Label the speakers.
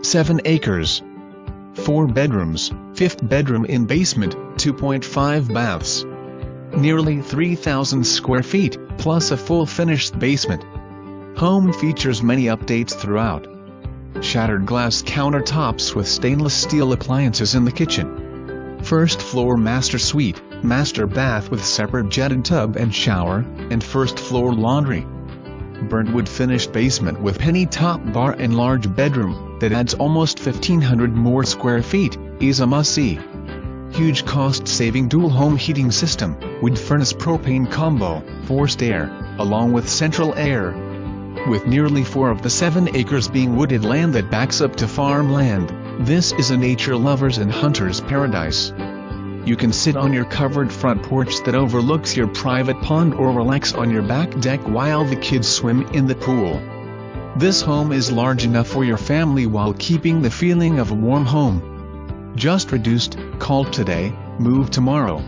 Speaker 1: 7 acres. 4 bedrooms, 5th bedroom in basement, 2.5 baths. Nearly 3,000 square feet, plus a full finished basement. Home features many updates throughout. Shattered glass countertops with stainless steel appliances in the kitchen. First floor master suite, master bath with separate jetted tub and shower, and first floor laundry. Burnt wood finished basement with penny top bar and large bedroom that adds almost 1,500 more square feet, is a must-see. Huge cost-saving dual home heating system, wood furnace propane combo, forced air, along with central air. With nearly 4 of the 7 acres being wooded land that backs up to farmland, this is a nature lover's and hunter's paradise. You can sit on your covered front porch that overlooks your private pond or relax on your back deck while the kids swim in the pool. This home is large enough for your family while keeping the feeling of a warm home. Just reduced, call today, move tomorrow.